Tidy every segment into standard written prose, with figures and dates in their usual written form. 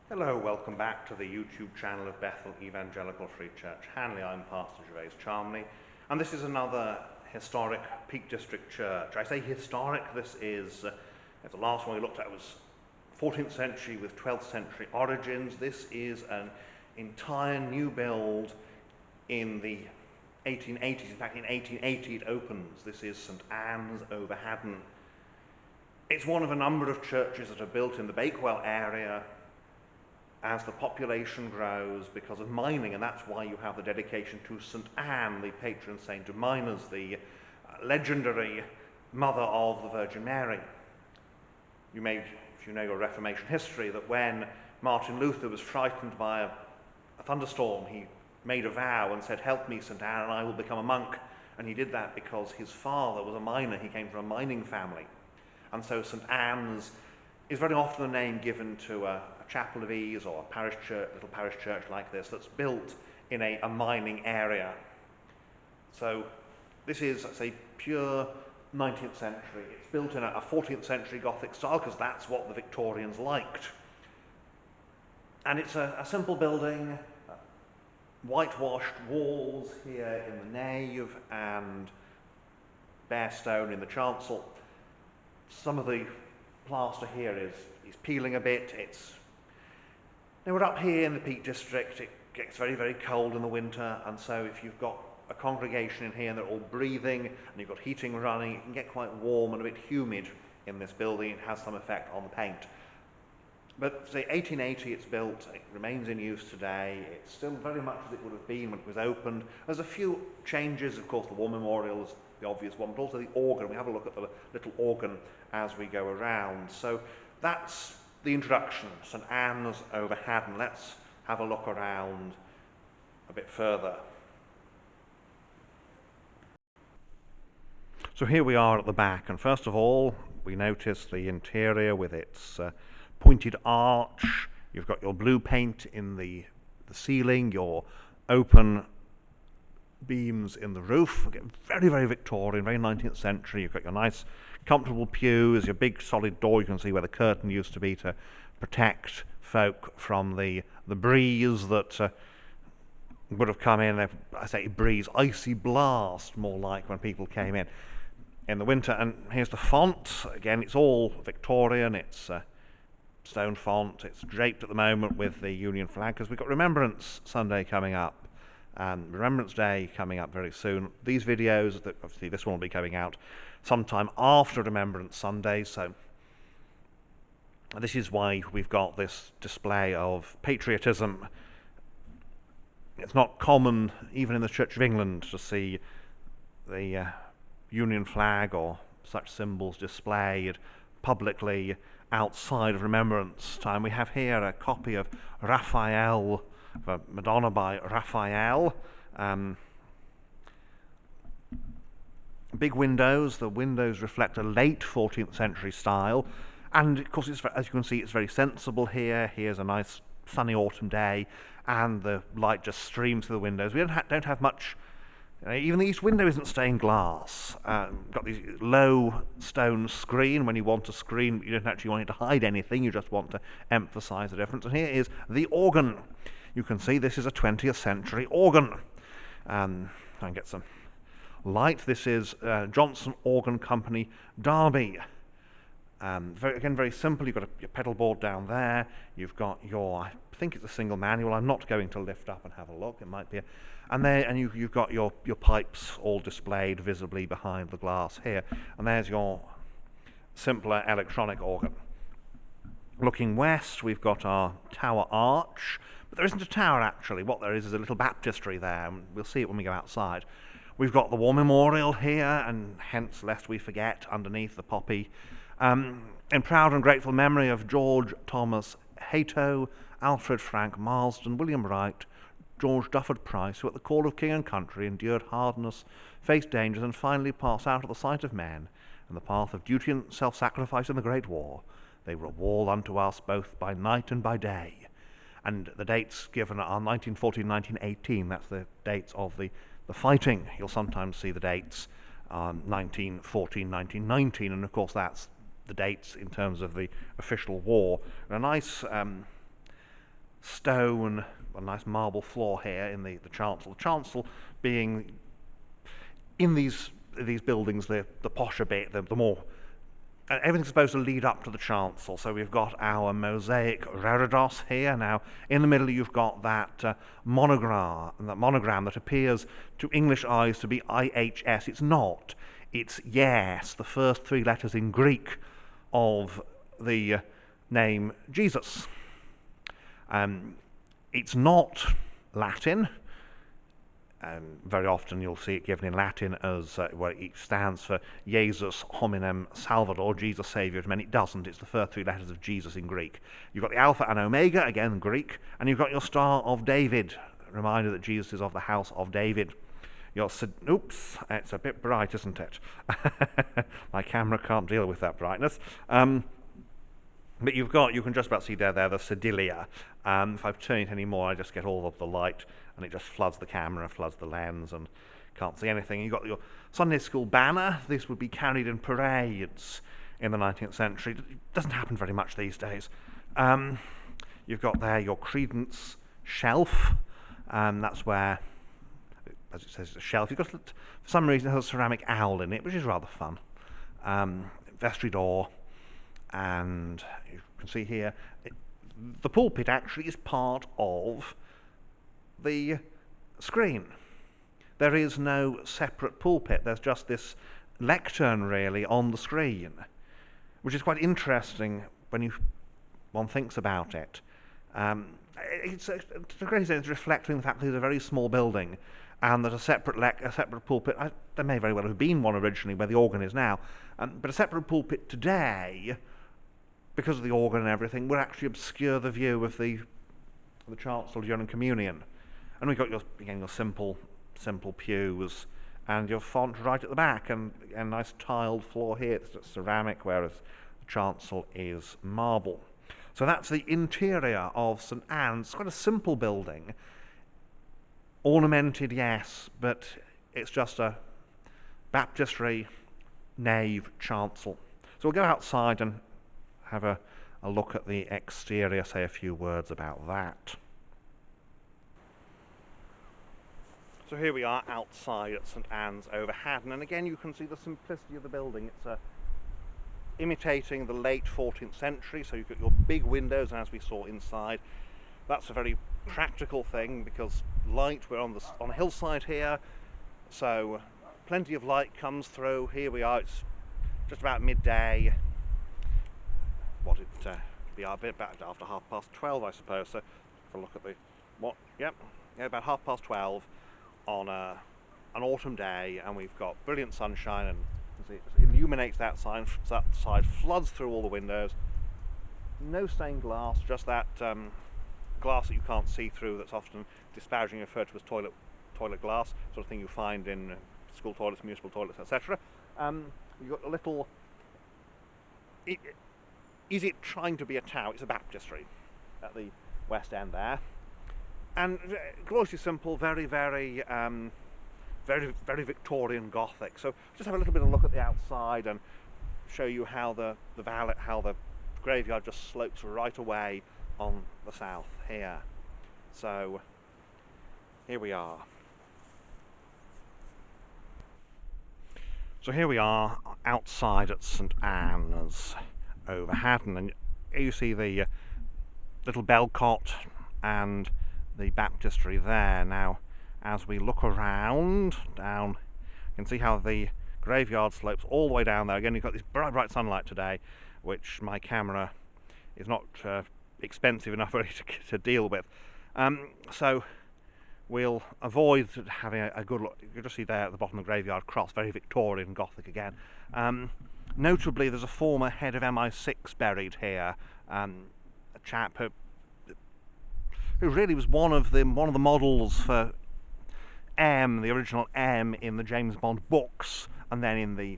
Hello, welcome back to the YouTube channel of Bethel Evangelical Free Church Hanley. I'm Pastor Gervais Charmley, and this is another historic Peak District church. I say historic, this is, the last one we looked at was 14th century with 12th century origins. This is an entire new build in the 1880s. In fact, in 1880 it opens. This is St Anne's over Haddon. It's one of a number of churches that are built in the Bakewell area as the population grows because of mining, and that's why you have the dedication to St Anne, the patron saint of miners, the legendary mother of the Virgin Mary. You may, if you know your Reformation history, that when Martin Luther was frightened by a thunderstorm, he made a vow and said, "Help me, St Anne, and I will become a monk." And he did that because his father was a miner. He came from a mining family. And so St Anne's is very often a name given to a chapel of ease or a parish church, little parish church like this that's built in a mining area. So this is, let's say, pure 19th century. It's built in a 14th century Gothic style because that's what the Victorians liked. And it's a simple building, whitewashed walls here in the nave and bare stone in the chancel. Some of the plaster here is peeling a bit. Now we're up here in the Peak District. It gets very, very cold in the winter, and so if you've got a congregation in here and they're all breathing and you've got heating running, it can get quite warm and a bit humid in this building. It has some effect on the paint. But say 1880 it's built, it remains in use today. It's still very much as it would have been when it was opened. There's a few changes, of course. The war memorial is the obvious one, but also the organ. We have a look at the little organ as we go around. So that's the introduction, St Anne's over Haddon. Let's have a look around a bit further. So here we are at the back, and first of all we notice the interior with its pointed arch. You've got your blue paint in the ceiling, your open beams in the roof. Very, very Victorian, very 19th century. You've got your nice comfortable pews, your big solid door. You can see where the curtain used to be to protect folk from the breeze that would have come in. I say breeze, icy blast, more like, when people came in the winter. And here's the font. Again, it's all Victorian. It's stone font. It's draped at the moment with the Union flag because we've got Remembrance Sunday coming up. Remembrance Day coming up very soon. These videos, obviously this one will be coming out sometime after Remembrance Sunday, so this is why we've got this display of patriotism. It's not common, even in the Church of England, to see the Union flag or such symbols displayed publicly outside of Remembrance time. We have here a copy of Raphael, Madonna by Raphael. Big windows. The windows reflect a late 14th century style, and of course, as you can see, it's very sensible here. Here's a nice sunny autumn day, and the light just streams through the windows. We don't have much. Even the east window isn't stained glass. Got this low stone screen. When you want to screen, you don't actually want it to hide anything. You just want to emphasize the difference. And here is the organ. You can see this is a 20th century organ. Try and get some light. This is Johnson Organ Company, Derby. Again, very simple. You've got your pedal board down there. You've got your, I think it's a single manual. I'm not going to lift up and have a look. It might be and you've got your pipes all displayed visibly behind the glass here. And there's your simpler electronic organ. Looking west, we've got our tower arch, but there isn't a tower actually. What there is a little baptistry there, and we'll see it when we go outside. We've got the war memorial here, and hence, lest we forget, underneath the poppy, in proud and grateful memory of George Thomas Hayto, Alfred Frank Marsden, William Wright, George Dufford Price, who at the call of king and country endured hardness, faced dangers, and finally passed out of the sight of men in the path of duty and self-sacrifice in the Great War. They were a wall unto us both by night and by day. And the dates given are 1914-1918. That's the dates of the fighting. You'll sometimes see the dates 1914-1919, and of course that's the dates in terms of the official war. And a nice stone, a nice marble floor here in the chancel. The chancel being, in these buildings, the posher bit, the more. Everything's supposed to lead up to the chancel, so we've got our mosaic reredos here. Now, in the middle you've got that monogram that appears to English eyes to be IHS. It's not. It's yes, the first three letters in Greek of the name Jesus. It's not Latin. Very often you'll see it given in Latin as where it stands for Jesus hominem Salvador, Jesus Saviour to men. It doesn't. It's the first three letters of Jesus in Greek. You've got the Alpha and Omega, again Greek, and you've got your Star of David, reminder that Jesus is of the house of David. Oops, it's a bit bright, isn't it? My camera can't deal with that brightness. But you can just about see there the sedilia. If I turn it any more, I just get all of the light, and it just floods the camera, floods the lens, and can't see anything. You've got your Sunday school banner. This would be carried in parades in the 19th century. It doesn't happen very much these days. You've got there your credence shelf. That's where, as it says, it's a shelf. You've got, for some reason, it has a ceramic owl in it, which is rather fun. Vestry door. And you can see here, the pulpit actually is part of the screen. There is no separate pulpit. There's just this lectern, really, on the screen, which is quite interesting when one thinks about it. It's to a great extent reflecting the fact that it's a very small building, and that a separate pulpit. There may very well have been one originally where the organ is now, but a separate pulpit today, because of the organ and everything, would actually obscure the view of the chancel during communion. And we've got your simple pews and your font right at the back, and a nice tiled floor here. It's ceramic, whereas the chancel is marble. So that's the interior of St Anne's. It's quite a simple building, ornamented, yes, but it's just a baptistry, nave, chancel. So we'll go outside and have a look at the exterior, say a few words about that. So here we are outside at St Anne's over Haddon, and again you can see the simplicity of the building. It's imitating the late 14th century, so you've got your big windows, and as we saw inside, that's a very practical thing because light, we're on a hillside here, so plenty of light comes through. Here we are, it's just about midday. What it be a bit back after 12:30, I suppose. So, have a look at about 12:30 on an autumn day, and we've got brilliant sunshine, and it illuminates that side, floods through all the windows. No stained glass, just that glass that you can't see through. That's often disparagingly referred to as toilet glass, sort of thing you find in school toilets, municipal toilets, etc. You've got a little. Is it trying to be a tower? It's a baptistry at the west end there, and gloriously simple, very Victorian Gothic. So just have a little bit of a look at the outside and show you how the graveyard just slopes right away on the south here. So here we are. So here we are outside at St Anne's over Haddon, and here you see the little bell cot and the baptistry there. Now, as we look around down, you can see how the graveyard slopes all the way down there. Again, you've got this bright sunlight today, which my camera is not expensive enough really to deal with. So we'll avoid having a good look. You can just see there at the bottom of the graveyard cross, very Victorian Gothic again. Notably, there's a former head of MI6 buried here, a chap who really was one of the models for M, the original M, in the James Bond books, and then in the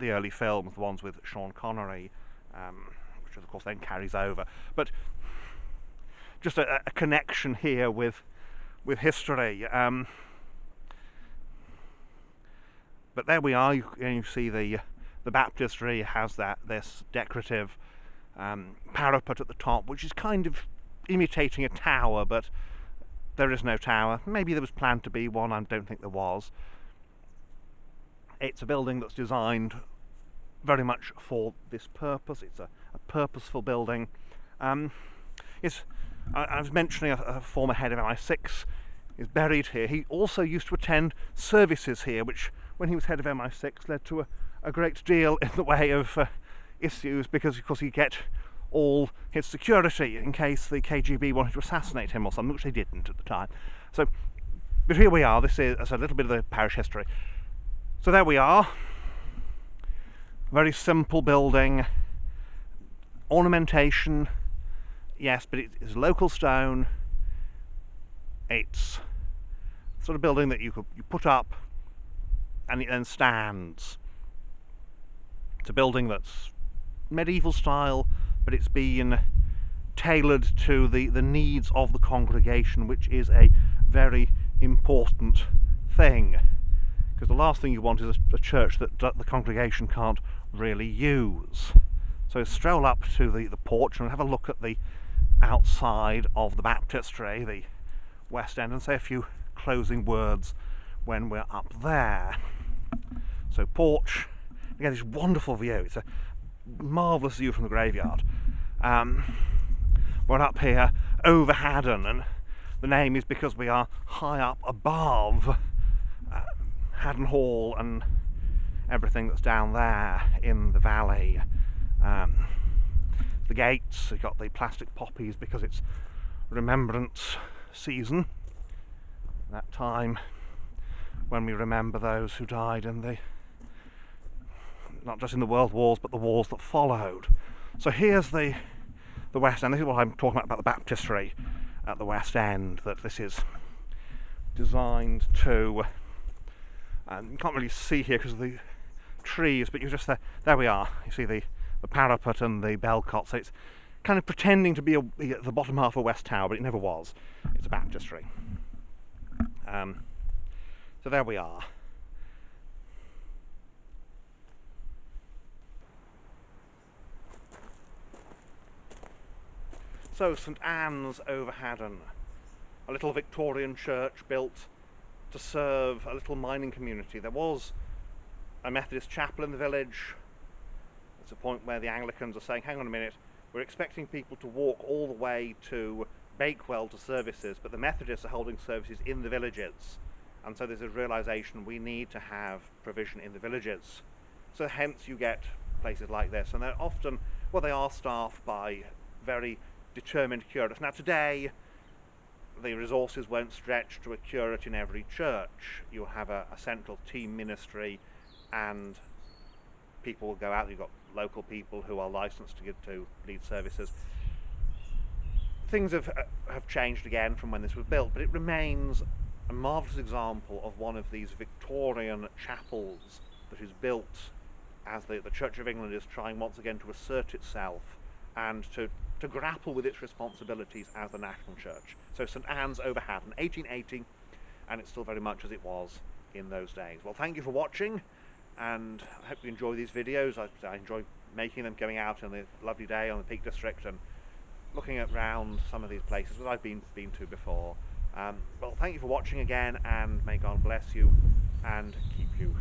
early films, the ones with Sean Connery, which of course then carries over. But just a connection here with history. But there we are. You see the baptistry has this decorative parapet at the top, which is kind of imitating a tower, but there is no tower. Maybe there was planned to be one, I don't think there was. It's a building that's designed very much for this purpose. It's a purposeful building. I was mentioning a former head of MI6 is buried here. He also used to attend services here, which, when he was head of MI6, led to a great deal in the way of issues, because of course he'd get all his security in case the KGB wanted to assassinate him or something, which they didn't at the time. So, but here we are. This is a little bit of the parish history. So there we are. Very simple building. Ornamentation, yes, but it's local stone. It's sort of building that you put up and it then stands. It's a building that's medieval style, but it's been tailored to the needs of the congregation, which is a very important thing. Because the last thing you want is a church that the congregation can't really use. So stroll up to the porch and have a look at the outside of the baptistry, the west end, and say a few closing words when we're up there. So porch, again, this wonderful view. It's a marvellous view from the graveyard. We're up here over Haddon, and the name is because we are high up above Haddon Hall and everything that's down there in the valley. The gates, we've got the plastic poppies because it's remembrance season, that time when we remember those who died in the, not just in the world wars, but the wars that followed. So here's the west end. This is what I'm talking about the baptistry at the west end, that this is designed to, you can't really see here because of the trees, but you're just there we are. You see the parapet and the bell cot, so it's kind of pretending to be the bottom half of West Tower, but it never was. It's a baptistry. So there we are. So St Anne's over Haddon, a little Victorian church built to serve a little mining community. There was a Methodist chapel in the village. It's a point where the Anglicans are saying, hang on a minute, we're expecting people to walk all the way to Bakewell to services, but the Methodists are holding services in the villages. And so there's a realisation we need to have provision in the villages. So hence you get places like this. And they're often, well, they are staffed by very determined curates. Now today, the resources won't stretch to a curate in every church. You'll have a central team ministry, and people will go out. You've got local people who are licensed to lead services. Things have changed again from when this was built, but it remains a marvellous example of one of these Victorian chapels that is built as the Church of England is trying once again to assert itself and to grapple with its responsibilities as the national church. So St Anne's over Haddon, 1880, and it's still very much as it was in those days. Well, thank you for watching, and I hope you enjoy these videos. I enjoy making them, going out on a lovely day on the Peak District and looking around some of these places that I've been to before. Well, thank you for watching again, and may God bless you and keep you.